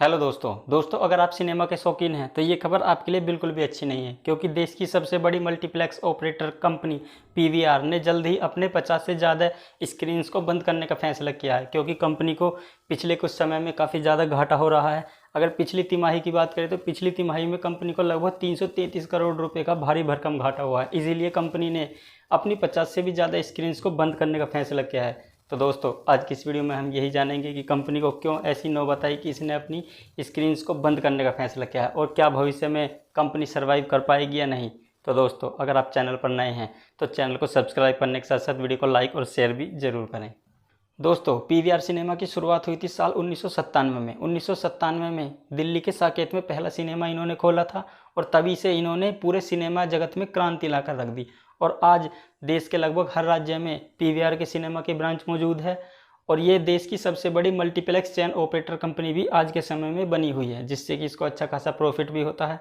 Hello दोस्तों अगर आप सिनेमा के शौकीन हैं तो ये खबर आपके लिए बिल्कुल भी अच्छी नहीं है, क्योंकि देश की सबसे बड़ी मल्टीप्लेक्स ऑपरेटर कंपनी पीवीआर ने जल्द ही अपने 50 से ज़्यादा स्क्रीन्स को बंद करने का फैसला किया है। क्योंकि कंपनी को पिछले कुछ समय में काफ़ी ज़्यादा घाटा हो रहा है। अगर पिछली तिमाही की बात करें तो पिछली तिमाही में कंपनी को लगभग 333 करोड़ रुपये का भारी भरकम घाटा हुआ है। इसीलिए कंपनी ने अपनी 50 से भी ज़्यादा स्क्रीन्स को बंद करने का फैसला किया है। तो दोस्तों आज की इस वीडियो में हम यही जानेंगे कि कंपनी को क्यों ऐसी नौबत आई कि इसने अपनी स्क्रीन्स को बंद करने का फैसला किया है, और क्या भविष्य में कंपनी सर्वाइव कर पाएगी या नहीं। तो दोस्तों अगर आप चैनल पर नए हैं तो चैनल को सब्सक्राइब करने के साथ साथ वीडियो को लाइक और शेयर भी जरूर करें। दोस्तों पीवीआर सिनेमा की शुरुआत हुई थी साल 1997 में। 1997 में दिल्ली के साकेत में पहला सिनेमा इन्होंने खोला था, और तभी से इन्होंने पूरे सिनेमा जगत में क्रांति लाकर रख दी। और आज देश के लगभग हर राज्य में पीवीआर के सिनेमा की ब्रांच मौजूद है, और ये देश की सबसे बड़ी मल्टीप्लेक्स चेन ऑपरेटर कंपनी भी आज के समय में बनी हुई है, जिससे कि इसको अच्छा खासा प्रॉफिट भी होता है।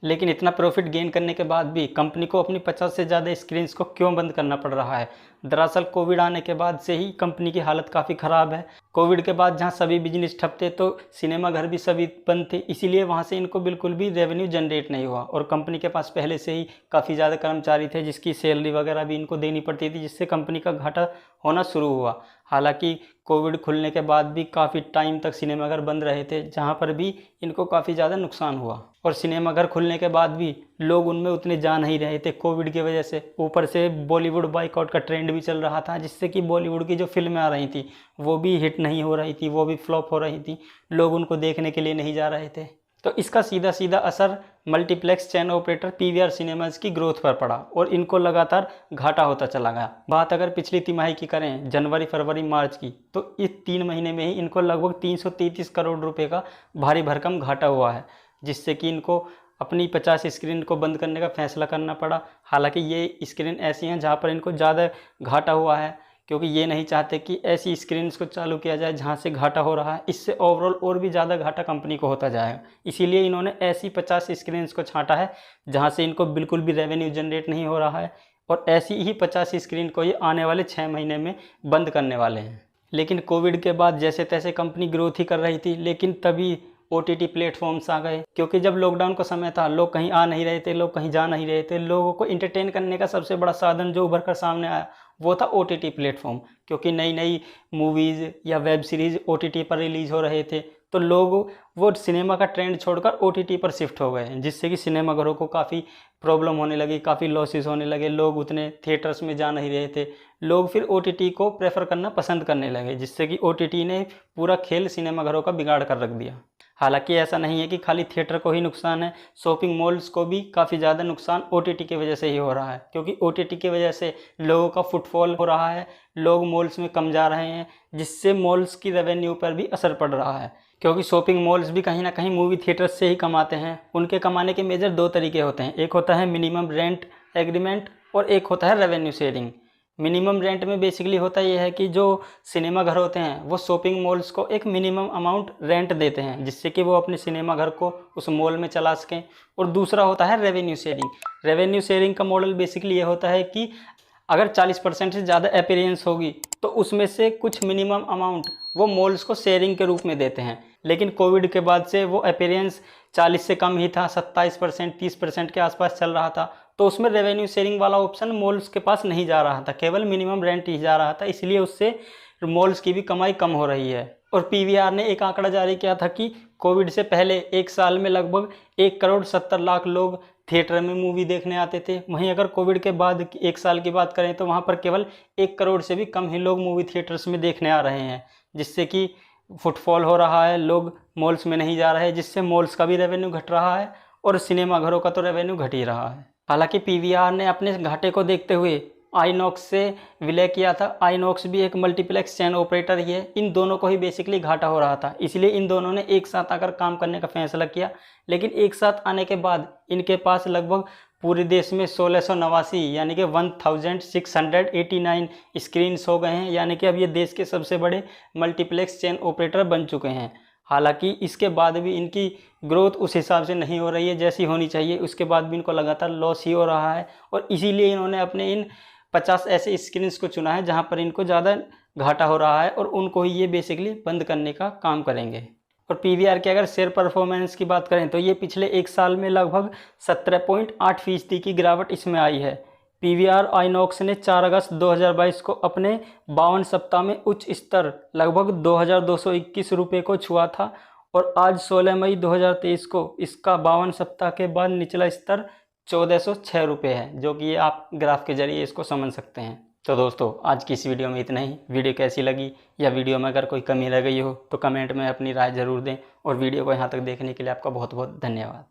लेकिन इतना प्रॉफिट गेन करने के बाद भी कंपनी को अपनी 50 से ज़्यादा स्क्रीन्स को क्यों बंद करना पड़ रहा है। दरअसल कोविड आने के बाद से ही कंपनी की हालत काफ़ी ख़राब है। कोविड के बाद जहां सभी बिजनेस ठप थे तो सिनेमा घर भी सभी बंद थे, इसीलिए वहां से इनको बिल्कुल भी रेवेन्यू जनरेट नहीं हुआ। और कंपनी के पास पहले से ही काफ़ी ज़्यादा कर्मचारी थे जिसकी सैलरी वगैरह भी इनको देनी पड़ती थी, जिससे कंपनी का घाटा होना शुरू हुआ। हालांकि कोविड खुलने के बाद भी काफ़ी टाइम तक सिनेमाघर बंद रहे थे, जहां पर भी इनको काफ़ी ज़्यादा नुकसान हुआ। और सिनेमाघर खुलने के बाद भी लोग उनमें उतने जा नहीं रहे थे कोविड की वजह से। ऊपर से बॉलीवुड बाइकआउट का ट्रेंड भी चल रहा था, जिससे कि बॉलीवुड की जो फिल्में आ रही थी वो भी हिट नहीं हो रही थी, वो भी फ्लॉप हो रही थी, लोग उनको देखने के लिए नहीं जा रहे थे। तो इसका सीधा सीधा असर मल्टीप्लेक्स चैन ऑपरेटर पीवीआर सिनेमाज की ग्रोथ पर पड़ा, और इनको लगातार घाटा होता चला गया। बात अगर पिछली तिमाही की करें, जनवरी फरवरी मार्च की, तो इस 3 महीने में ही इनको लगभग 333 करोड़ रुपए का भारी भरकम घाटा हुआ है, जिससे कि इनको अपनी 50 स्क्रीन को बंद करने का फैसला करना पड़ा। हालांकि ये स्क्रीन ऐसी हैं जहां पर इनको ज़्यादा घाटा हुआ है, क्योंकि ये नहीं चाहते कि ऐसी स्क्रीन्स को चालू किया जाए जहां से घाटा हो रहा है, इससे ओवरऑल और भी ज़्यादा घाटा कंपनी को होता जाएगा। इसीलिए इन्होंने ऐसी 50 स्क्रीन्स को छांटा है जहां से इनको बिल्कुल भी रेवेन्यू जनरेट नहीं हो रहा है, और ऐसी ही 50 स्क्रीन को ये आने वाले 6 महीने में बंद करने वाले हैं। लेकिन कोविड के बाद जैसे तैसे कंपनी ग्रोथ ही कर रही थी, लेकिन तभी ओटीटी प्लेटफॉर्म्स आ गए। क्योंकि जब लॉकडाउन का समय था, लोग कहीं आ नहीं रहे थे, लोग कहीं जा नहीं रहे थे, लोगों को एंटरटेन करने का सबसे बड़ा साधन जो उभर कर सामने आया वो था ओटीटी प्लेटफॉर्म। क्योंकि नई नई मूवीज़ या वेब सीरीज़ ओटीटी पर रिलीज़ हो रहे थे, तो लोग वो सिनेमा का ट्रेंड छोड़कर ओटीटी पर शिफ्ट हो गए, जिससे कि सिनेमाघरों को काफ़ी प्रॉब्लम होने लगी, काफ़ी लॉसेस होने लगे। लोग उतने थिएटर्स में जा नहीं रहे थे, लोग फिर ओटीटी को प्रेफर करना पसंद करने लगे, जिससे कि ओटीटी ने पूरा खेल सिनेमाघरों का बिगाड़ कर रख दिया। हालांकि ऐसा नहीं है कि खाली थिएटर को ही नुकसान है, शॉपिंग मॉल्स को भी काफ़ी ज़्यादा नुकसान ओटीटी की वजह से ही हो रहा है। क्योंकि ओटीटी की वजह से लोगों का फुटफॉल हो रहा है, लोग मॉल्स में कम जा रहे हैं, जिससे मॉल्स की रेवेन्यू पर भी असर पड़ रहा है। क्योंकि शॉपिंग मॉल्स भी कहीं ना कहीं मूवी थिएटर्स से ही कमाते हैं। उनके कमाने के मेजर 2 तरीके होते हैं, एक होता है मिनिमम रेंट एग्रीमेंट और एक होता है रेवेन्यू शेयरिंग। मिनिमम रेंट में बेसिकली होता यह है कि जो सिनेमा घर होते हैं वो शॉपिंग मॉल्स को एक मिनिमम अमाउंट रेंट देते हैं, जिससे कि वो अपने सिनेमा घर को उस मॉल में चला सकें। और दूसरा होता है रेवेन्यू शेयरिंग। रेवेन्यू शेयरिंग का मॉडल बेसिकली ये होता है कि अगर 40% से ज़्यादा अपीयरेंस होगी तो उसमें से कुछ मिनिमम अमाउंट वो मॉल्स को शेयरिंग के रूप में देते हैं। लेकिन कोविड के बाद से वो अपीयरेंस 40 से कम ही था, 27% 30% के आसपास चल रहा था, तो उसमें रेवेन्यू शेयरिंग वाला ऑप्शन मॉल्स के पास नहीं जा रहा था, केवल मिनिमम रेंट ही जा रहा था। इसलिए उससे मॉल्स की भी कमाई कम हो रही है। और पीवीआर ने एक आंकड़ा जारी किया था कि कोविड से पहले एक साल में लगभग 1,70,00,000 लोग थिएटर में मूवी देखने आते थे। वहीं अगर कोविड के बाद एक साल की बात करें तो वहाँ पर केवल 1 करोड़ से भी कम ही लोग मूवी थिएटर्स में देखने आ रहे हैं, जिससे कि फुटफॉल हो रहा है, लोग मॉल्स में नहीं जा रहे हैं, जिससे मॉल्स का भी रेवेन्यू घट रहा है और सिनेमाघरों का तो रेवेन्यू घट ही रहा है। हालांकि पीवीआर ने अपने घाटे को देखते हुए आईनॉक्स से विलय किया था। आईनॉक्स भी एक मल्टीप्लेक्स चैन ऑपरेटर ही है। इन दोनों को ही बेसिकली घाटा हो रहा था, इसलिए इन दोनों ने एक साथ आकर काम करने का फैसला किया। लेकिन एक साथ आने के बाद इनके पास लगभग पूरे देश में 1689 यानी कि 1689 स्क्रीन्स हो गए हैं, यानी कि अब ये देश के सबसे बड़े मल्टीप्लेक्स चेन ऑपरेटर बन चुके हैं। हालांकि इसके बाद भी इनकी ग्रोथ उस हिसाब से नहीं हो रही है जैसी होनी चाहिए, उसके बाद भी इनको लगातार लॉस ही हो रहा है। और इसीलिए इन्होंने अपने इन 50 ऐसे स्क्रीन्स को चुना है जहां पर इनको ज़्यादा घाटा हो रहा है, और उनको ही ये बेसिकली बंद करने का काम करेंगे। और पीवीआर की अगर शेयर परफॉर्मेंस की बात करें तो ये पिछले एक साल में लगभग 17.8% की गिरावट इसमें आई है। पीवीआर आइनॉक्स ने 4 अगस्त 2022 को अपने 52 सप्ताह में उच्च स्तर लगभग 2221 रुपये को छुआ था और आज 16 मई 2023 को इसका 52 सप्ताह के बाद निचला स्तर 1406 रुपये है, जो कि ये आप ग्राफ के जरिए इसको समझ सकते हैं। तो दोस्तों आज की इस वीडियो में इतना ही। वीडियो कैसी लगी या वीडियो में अगर कोई कमी रह गई हो तो कमेंट में अपनी राय ज़रूर दें और वीडियो को यहाँ तक देखने के लिए आपका बहुत बहुत धन्यवाद।